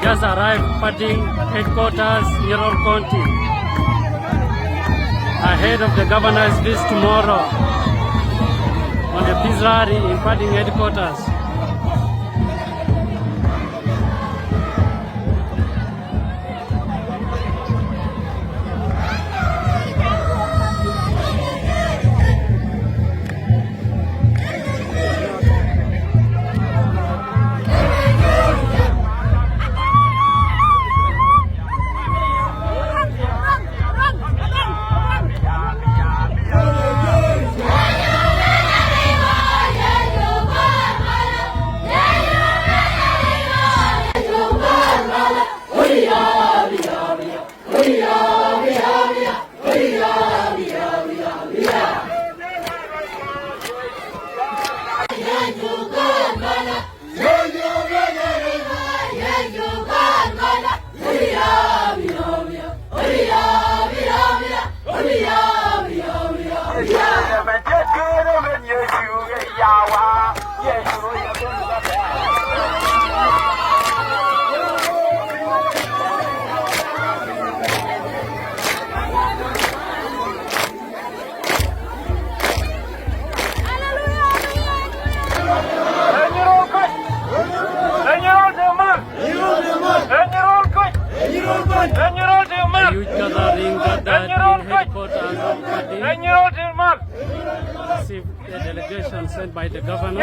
Just arrived Padding headquarters, Nuer County, ahead of the governor's visit tomorrow on the peace rally in Padding headquarters. Received a delegation sent by the governor.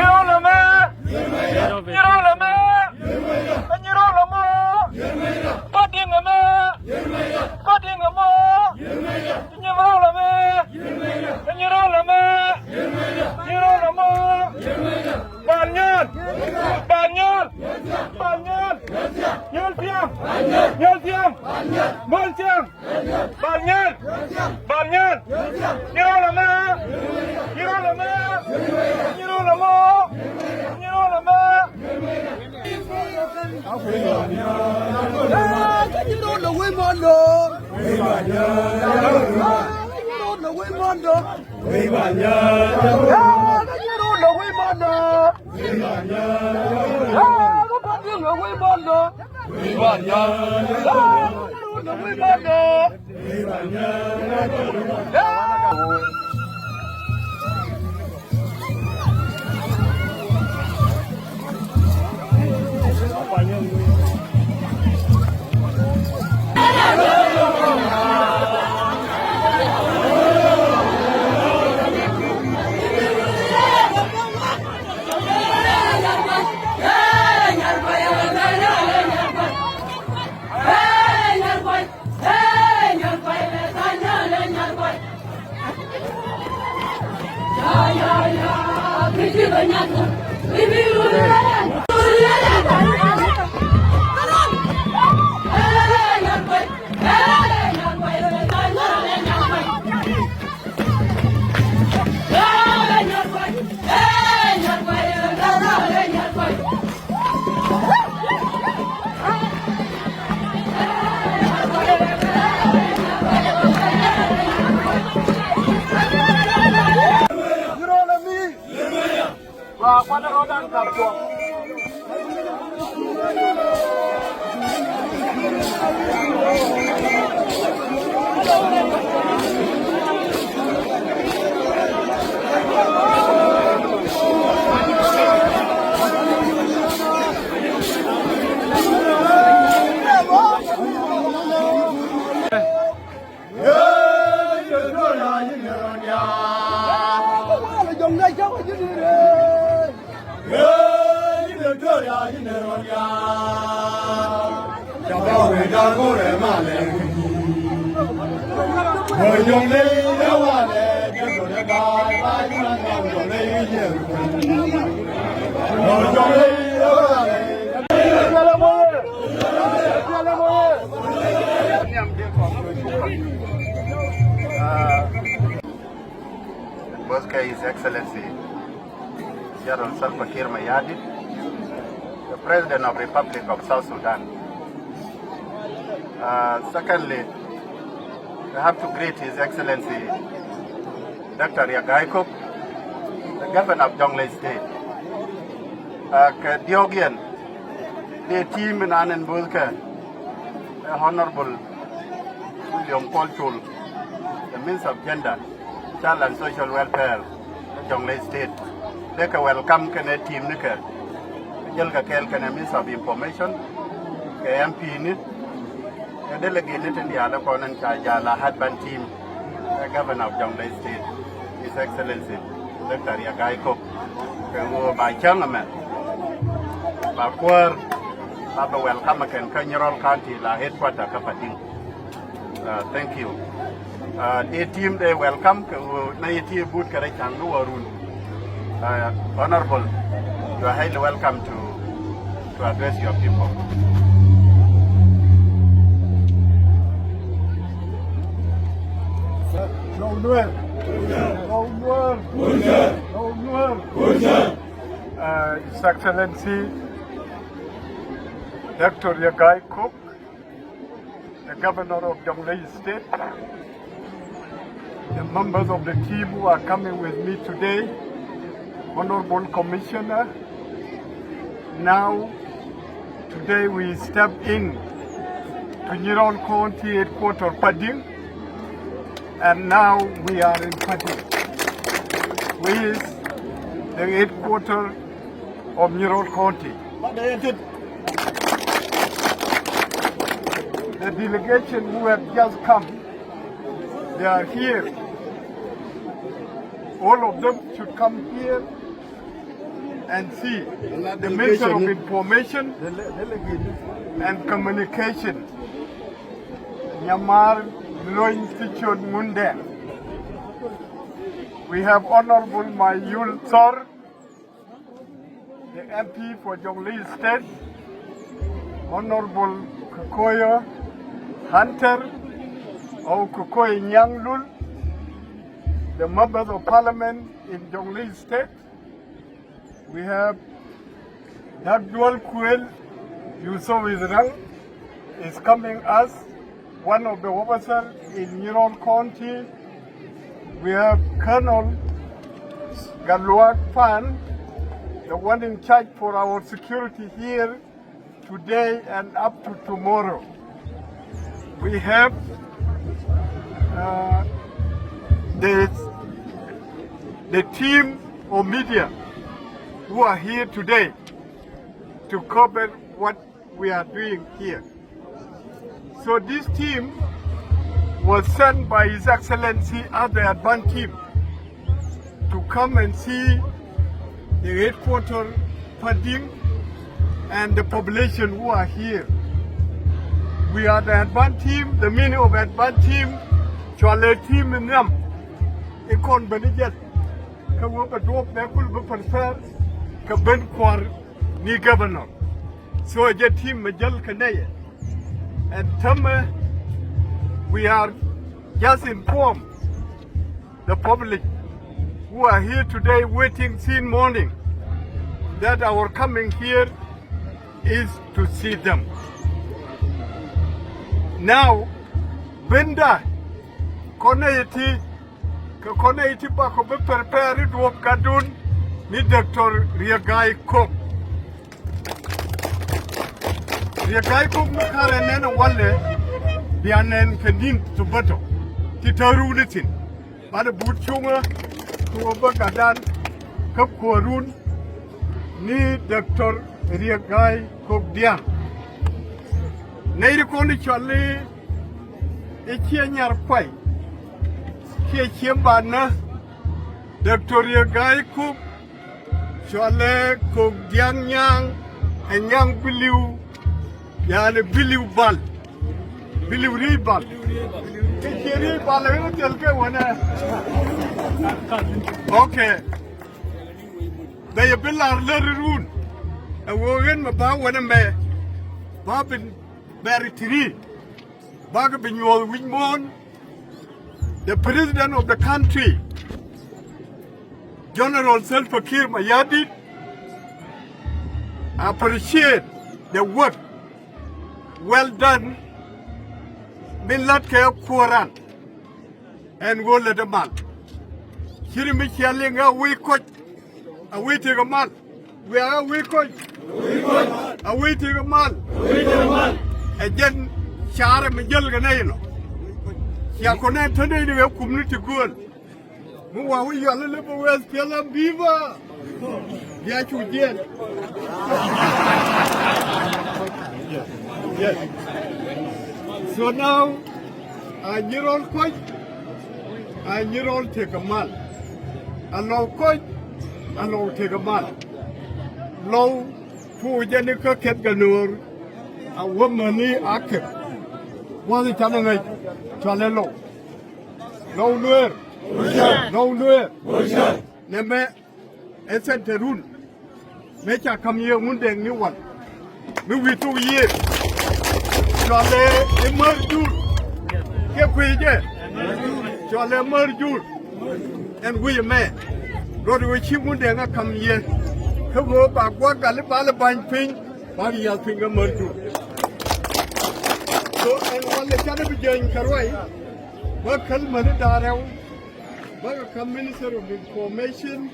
His Excellency General Salva Kiir Mayardit, the President of the Republic of South Sudan. Secondly, I have to greet His Excellency Dr. Yagaikok, the Governor of Jonglei State. Diogian, the team in Annenbulke, the Honorable William Paul Chul, the Minister of Gender, Child and Social Welfare, Jonglei State. They can welcome the team. Jelka Kelkan, Minister of Information, MP, the delegate in the other corner, Jala Hadban team, the Governor of Jonglei State, His Excellency Dr. Yagaikok, by Changaman, Bakwar, Papa welcome again, Kanyarol County, La Headquarter, Kapating. Thank you. The team they welcome Naiti Boot Karachang Luarun. Honorable, you are highly welcome to address your people. His Excellency Dr. Yagaikok, the Governor of Jonglei State, the members of the team who are coming with me today, Honorable Commissioner. Now, today we step in to Nuer County headquarters, Pading, and now we are in Pading, which is the headquarters of Nuer County. The delegation who have just come, they are here. All of them should come here and see the Minister of Information and Communication, Nyamar Loin Tichon Munde. We have Honorable Mayul Sor, the MP for Jonglei State, Honorable Kukoya Hunter, or Kukoya Nyanglul, the members of parliament in Jonglei State. We have Dagdual Kuel Yusuf Israel is coming as one of the officers in Nuer County. We have Colonel Galuak Fan, the one in charge for our security here today and up to tomorrow. We have the team of media who are here today to cover what we are doing here. So this team was sent by His Excellency as the advance team to come and see the headquarters, Pading, and the population who are here. We are the advance team, the meaning of advance team, Chwale team in them. Ikon Benijet, Kawuka Dwop Nekul Buperfer, Kaben Kwar, ni governor. So a team Majal Kanaya. And Tama, we are just informed the public who are here today waiting since morning that our coming here is to see them. Now, Benda, Konaiti Bako be prepared to Kadun, ni Dr. Yagaikok. Yagaikok Makaran Wale, Bianen Kendin to Bato, Titaru Litin, Mada Butchunga, Kuobakadan, Kapkurun, ni Dr. Yagaikok Dian. Nairi Koni Chali, Echianyar Pai. Kiembana, Dr. Yagaikok, Chale Kok Dian Yang, and Yang Biliu, Yana Biliu Bal, Delivery ball. Delivery ball. I tell you one. Okay. They build our little room. And we're in my bar when I'm there. Bob been very tree. Bob been your wingmon. The president of the country, General Salva Kiir Mayardit, appreciate the work well done. Millat ke Quran and go let a man. Here me challenga we coach. A we take a man. We are we coach. A we take a man. Again, Shara Mijel Ganano. Yakone today the community good. Who are we? A little bit West Pelham Beaver. Yes, you did. Yes. So now, I need all coach. I need all take a man. I know coach. I know take a man. Low, who Janica Ketganur, a woman active. What is telling me? Chalelo. No Nuer. No Nuer. Neme, it's a terun. Make a come here one day, new one. Maybe 2 years. Chale, emerge. Get quiet. Chale, emerge. And we may. Go to a chip one day, come here. Come over back, walk a little bit, ping, body yell finger merge. So, and one the channel began Karai, what can Manadara, what a Minister of Information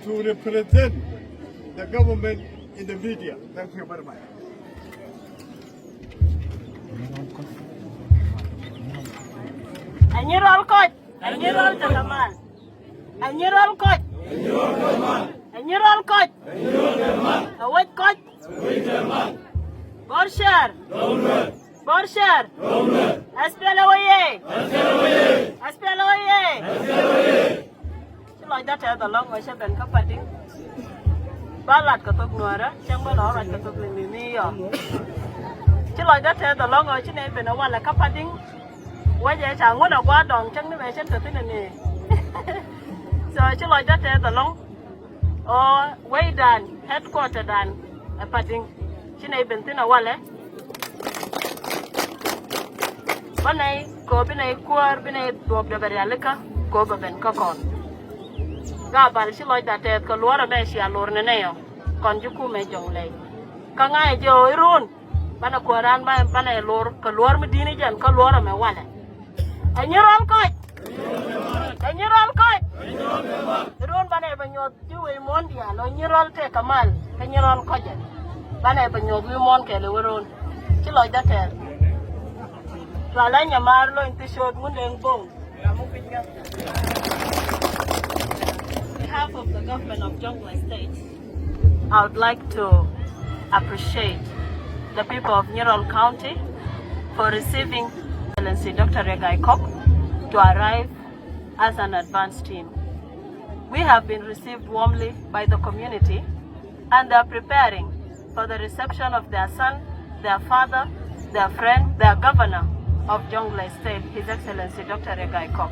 to represent the government in the media. Thank you very much. And you're all caught, and you're all the man, and you're all caught, and you're all caught, a white caught, Borshar. Borshar. Aspelawaye. Aspelawaye. Like that, the long way shall been coppating. Ballad Cotognora, Chamber or like Cotogni. Like that, the long way she ain't been a while like coppating. Why, yes, I'm going to go down, check the nation to thin. So she like that, the long or way done, headquarter done, a patting. She ain't been thin a while. Banay ko binay kuar binay dob de barialika ko ben kakon ga bal si loy datet ko luara be si alor ne neyo kon juku me jonglay ka ngay jo irun bana kuaran ba bana lor ko luar mi dini jan ko luara me wale anyirol ko irun bana be nyot juwe mondia lo nyirol te kamal anyirol ko je bana be nyot wi mon ke le woron si loy datet on behalf of the government of Jonglei State, I would like to appreciate the people of Nuer County for receiving Excellency Dr. Regai Kok to arrive as an advance team. We have been received warmly by the community and they are preparing for the reception of their son, their father, their friend, their governor of Jonglei State, His Excellency Dr. Regai Kok.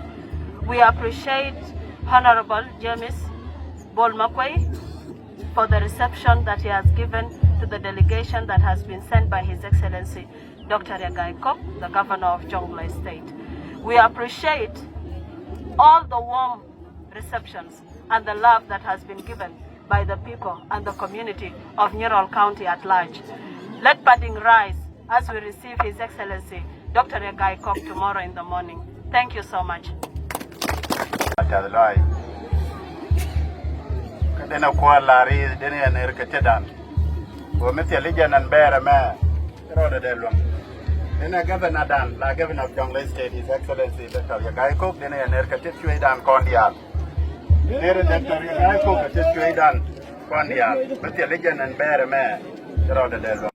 We appreciate Honorable James Bolmakwei for the reception that he has given to the delegation that has been sent by His Excellency Dr. Regai Kok, the Governor of Jonglei State. We appreciate all the warm receptions and the love that has been given by the people and the community of Nuer County at large. Let Padding rise as we receive His Excellency Dr. Regai Kok tomorrow in the morning. Thank you so much. Kadena kwa lari deni aner ketedan. Wo meti alijan an bere me roda delwam. Dena governor dan la governor of Jonglei State, His Excellency Dr. Regai Kok deni aner ketet dan kondial. Dere Dr. Regai Kok ketet dan kondial. Meti alijan an bere me roda delwam.